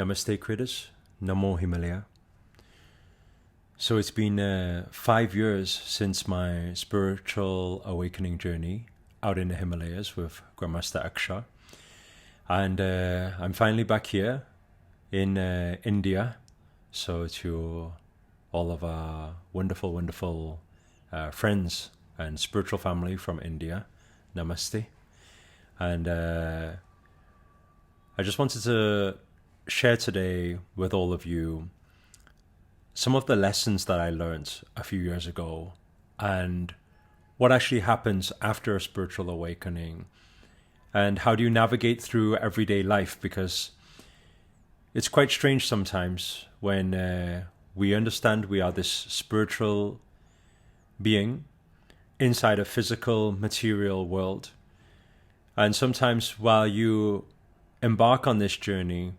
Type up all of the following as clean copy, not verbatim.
Namaste critters, Namo Himalaya. So it's been 5 years since my spiritual awakening journey out in the Himalayas with Master Sri Akarshana. And I'm finally back here in India. So to all of our wonderful friends and spiritual family from India, Namaste. And I just wanted to share today with all of you some of the lessons that I learned a few years ago and what actually happens after a spiritual awakening and how do you navigate through everyday life, because it's quite strange sometimes when we understand we are this spiritual being inside a physical material world, and sometimes while you embark on this journey,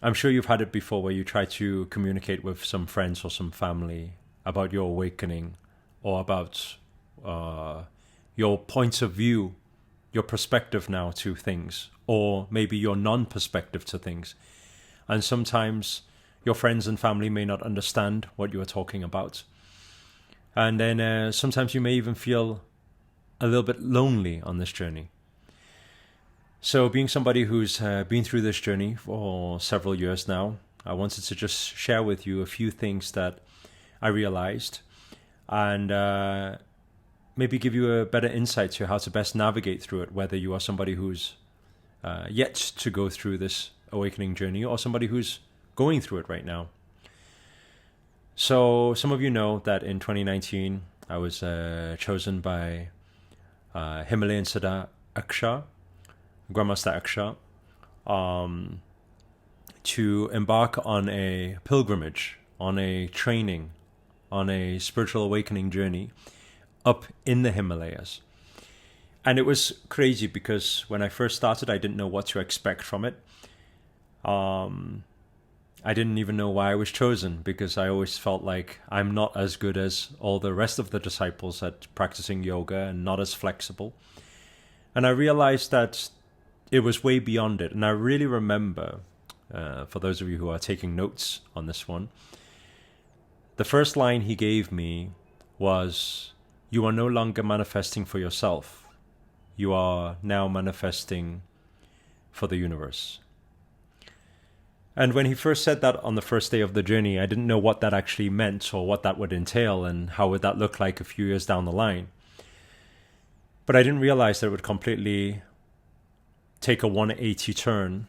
I'm sure you've had it before where you try to communicate with some friends or some family about your awakening or about your points of view, your perspective now to things, or maybe your non-perspective to things. And sometimes your friends and family may not understand what you are talking about. And then sometimes you may even feel a little bit lonely on this journey. So being somebody who's been through this journey for several years now, I wanted to just share with you a few things that I realized and maybe give you a better insight to how to best navigate through it, whether you are somebody who's yet to go through this awakening journey or somebody who's going through it right now. So some of you know that in 2019, I was chosen by Himalayan Siddha Aksha, Grandmaster Aksha, to embark on a pilgrimage, on a training, on a spiritual awakening journey up in the Himalayas. And it was crazy because when I first started, I didn't know what to expect from it. I didn't even know why I was chosen, because I always felt like I'm not as good as all the rest of the disciples at practicing yoga and not as flexible. And I realized that it was way beyond it. And I really remember, for those of you who are taking notes on this one, the first line he gave me was, "You are no longer manifesting for yourself. You are now manifesting for the universe." And when he first said that on the first day of the journey, I didn't know what that actually meant or what that would entail and how would that look like a few years down the line. But I didn't realize that it would completely take a 180 turn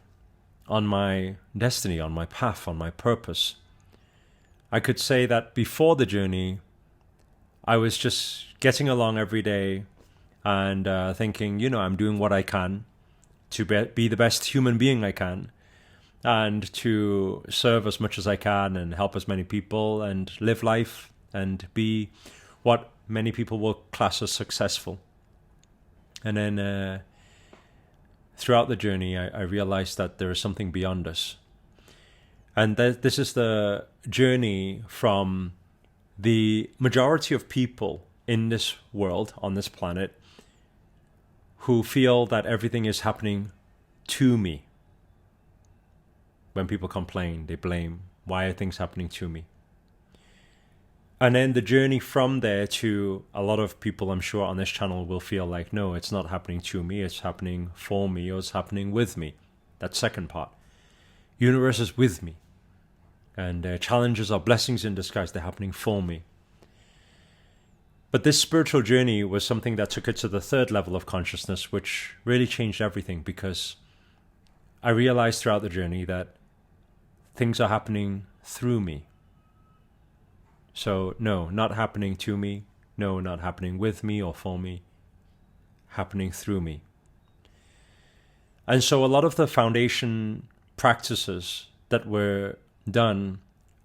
on my destiny, on my path, on my purpose. I could say that before the journey, I was just getting along every day and thinking, I'm doing what I can to be the best human being I can and to serve as much as I can and help as many people and live life and be what many people will class as successful. And then throughout the journey, I realized that there is something beyond us. And this is the journey from the majority of people in this world, on this planet, who feel that everything is happening to me. When people complain, they blame, why are things happening to me? And then the journey from there to a lot of people, I'm sure, on this channel will feel like, no, it's not happening to me, it's happening for me, or it's happening with me. That second part. Universe is with me. And challenges are blessings in disguise, they're happening for me. But this spiritual journey was something that took it to the third level of consciousness, which really changed everything, because I realized throughout the journey that things are happening through me. So, no, not happening to me. No, not happening with me or for me. Happening through me. And so a lot of the foundation practices that were done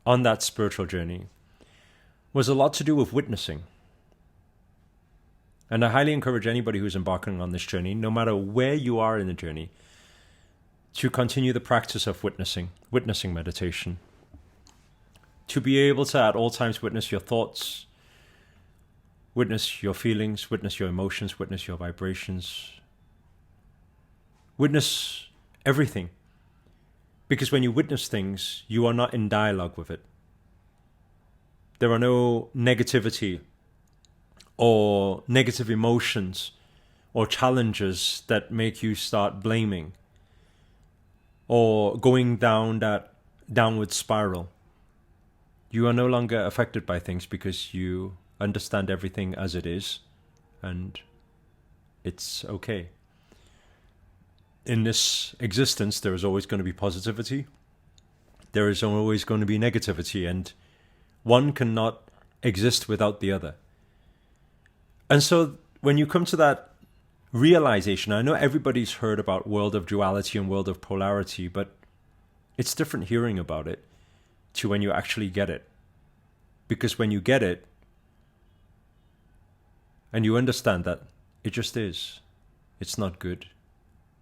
on that spiritual journey was a lot to do with witnessing. And I highly encourage anybody who's embarking on this journey, no matter where you are in the journey, to continue the practice of witnessing meditation. To be able to at all times witness your thoughts, witness your feelings, witness your emotions, witness your vibrations, witness everything. Because when you witness things, you are not in dialogue with it. There are no negativity or negative emotions or challenges that make you start blaming or going down that downward spiral. You are no longer affected by things because you understand everything as it is, and it's okay. In this existence, there is always going to be positivity. There is always going to be negativity, and one cannot exist without the other. And so when you come to that realization, I know everybody's heard about world of duality and world of polarity, but it's different hearing about it to when you actually get it. Because when you get it, and you understand that it just is, it's not good,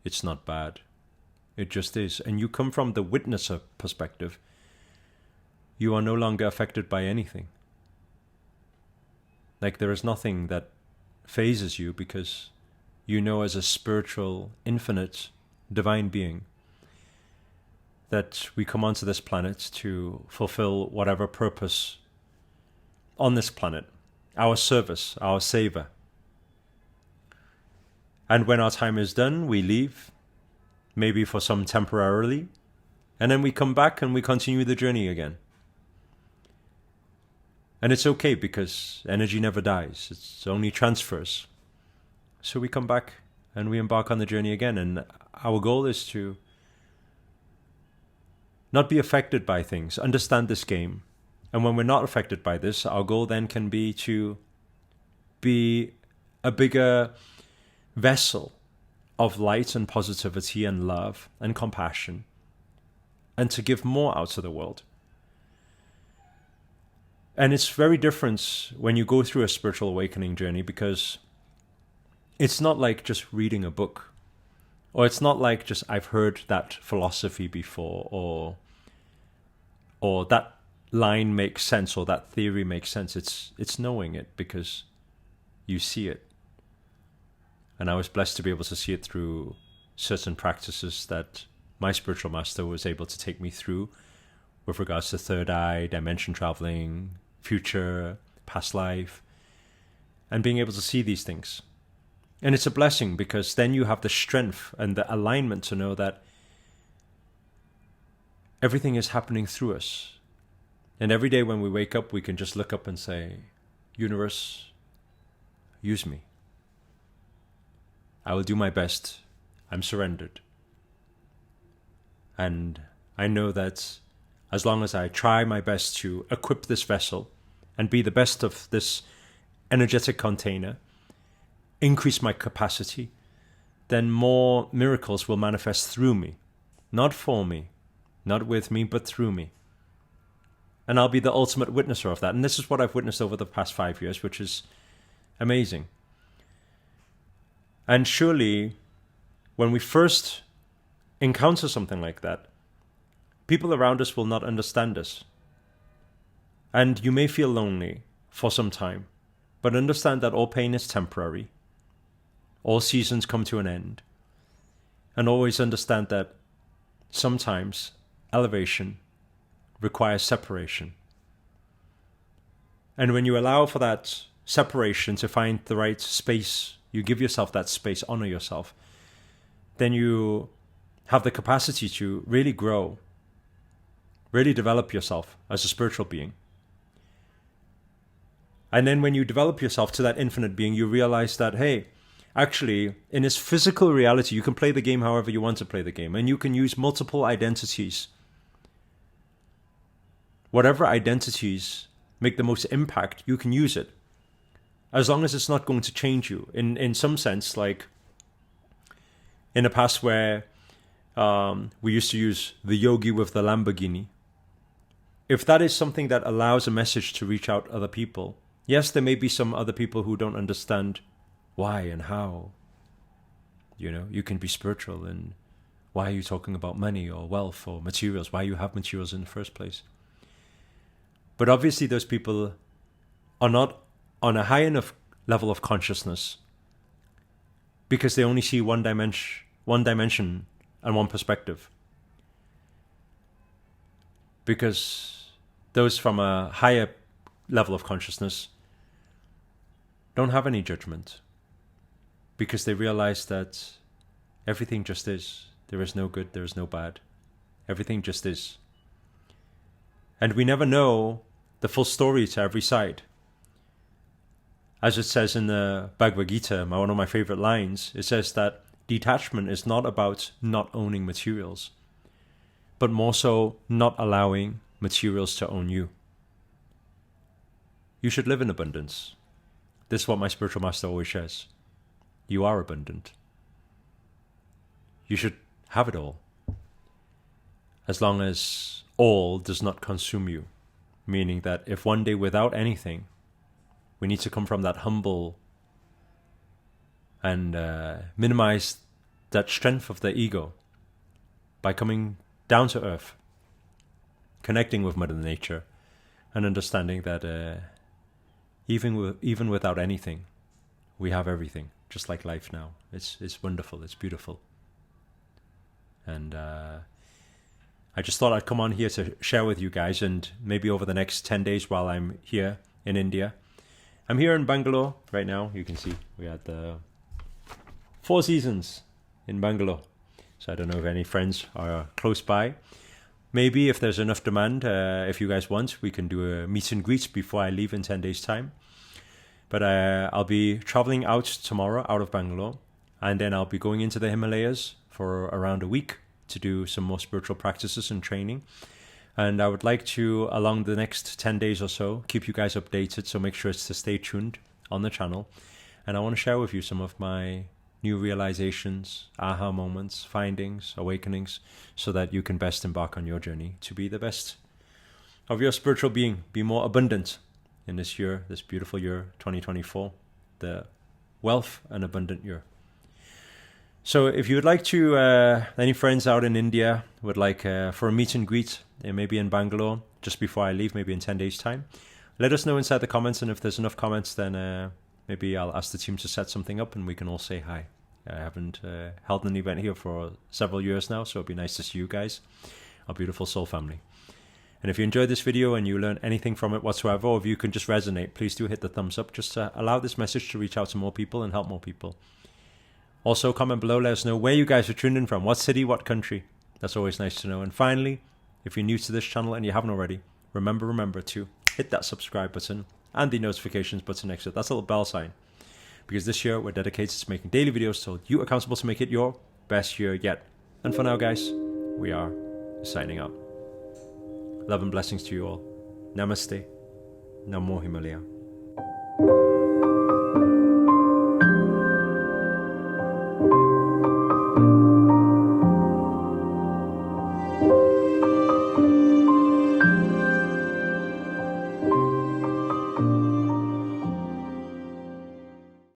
it's not bad, it just is, and you come from the witnesser perspective, you are no longer affected by anything. Like there is nothing that phases you because you know as a spiritual, infinite, divine being that we come onto this planet to fulfill whatever purpose on this planet, our service, our savor. And when our time is done, we leave, maybe for some temporarily, and then we come back and we continue the journey again. And it's okay because energy never dies, it's only transfers. So we come back and we embark on the journey again, and our goal is to not be affected by things, understand this game. And when we're not affected by this, our goal then can be to be a bigger vessel of light and positivity and love and compassion, and to give more out to the world. And it's very different when you go through a spiritual awakening journey, because it's not like just reading a book, or it's not like just I've heard that philosophy before, or that line makes sense, or that theory makes sense. It's knowing it because you see it. And I was blessed to be able to see it through certain practices that my spiritual master was able to take me through with regards to third eye, dimension traveling, future, past life, and being able to see these things. And it's a blessing because then you have the strength and the alignment to know that everything is happening through us. And every day when we wake up, we can just look up and say, universe, use me. I will do my best. I'm surrendered. And I know that as long as I try my best to equip this vessel and be the best of this energetic container, increase my capacity, then more miracles will manifest through me. Not for me, not with me, but through me. And I'll be the ultimate witnesser of that. And this is what I've witnessed over the past 5 years, which is amazing. And surely, when we first encounter something like that, people around us will not understand us. And you may feel lonely for some time, but understand that all pain is temporary. All seasons come to an end. And always understand that sometimes elevation requires separation. And when you allow for that separation to find the right space, you give yourself that space, honor yourself, then you have the capacity to really grow, really develop yourself as a spiritual being. And then when you develop yourself to that infinite being, you realize that, hey, actually, in this physical reality, you can play the game however you want to play the game, and you can use multiple identities. Whatever identities make the most impact, you can use it. As long as it's not going to change you. In some sense, like in the past where we used to use the yogi with the Lamborghini. If that is something that allows a message to reach out to other people, yes, there may be some other people who don't understand why and how. You know, you can be spiritual, and why are you talking about money or wealth or materials? Why you have materials in the first place? But obviously those people are not on a high enough level of consciousness because they only see one dimension and one perspective. Because those from a higher level of consciousness don't have any judgment. Because they realize that everything just is. There is no good, there is no bad. Everything just is. And we never know the full story to every side. As it says in the Bhagavad Gita, one of my favorite lines, it says that detachment is not about not owning materials, but more so not allowing materials to own you. You should live in abundance. This is what my spiritual master always says. You are abundant. You should have it all. As long as all does not consume you. Meaning that if one day without anything, we need to come from that humble and minimize that strength of the ego by coming down to earth, connecting with Mother Nature, and understanding that even without anything, we have everything, just like life now. It's wonderful, it's beautiful. And I just thought I'd come on here to share with you guys, and maybe over the next 10 days while I'm here in India. I'm here in Bangalore right now. You can see we had the Four Seasons in Bangalore. So I don't know if any friends are close by. Maybe if there's enough demand, if you guys want, we can do a meet and greet before I leave in 10 days' time. But I'll be traveling out tomorrow out of Bangalore, and then I'll be going into the Himalayas for around a week to do some more spiritual practices and training. And I would like to, along the next 10 days or so, keep you guys updated, so make sure to stay tuned on the channel. And I want to share with you some of my new realizations, aha moments, findings, awakenings, so that you can best embark on your journey to be the best of your spiritual being, be more abundant in this year, this beautiful year, 2024, the wealth and abundant year. So if you would like to, any friends out in India would like for a meet and greet, maybe in Bangalore, just before I leave, maybe in 10 days' time, let us know inside the comments, and if there's enough comments, then maybe I'll ask the team to set something up and we can all say hi. I haven't held an event here for several years now, so it'd be nice to see you guys, our beautiful soul family. And if you enjoyed this video and you learned anything from it whatsoever, or if you can just resonate, please do hit the thumbs up, just to allow this message to reach out to more people and help more people. Also, comment below, let us know where you guys are tuned in from, what city, what country. That's always nice to know. And finally, if you're new to this channel and you haven't already, remember to hit that subscribe button and the notifications button next to it. That's a little bell sign. Because this year we're dedicated to making daily videos to hold you accountable to make it your best year yet. And for now, guys, we are signing out. Love and blessings to you all. Namaste. Namo Himalaya.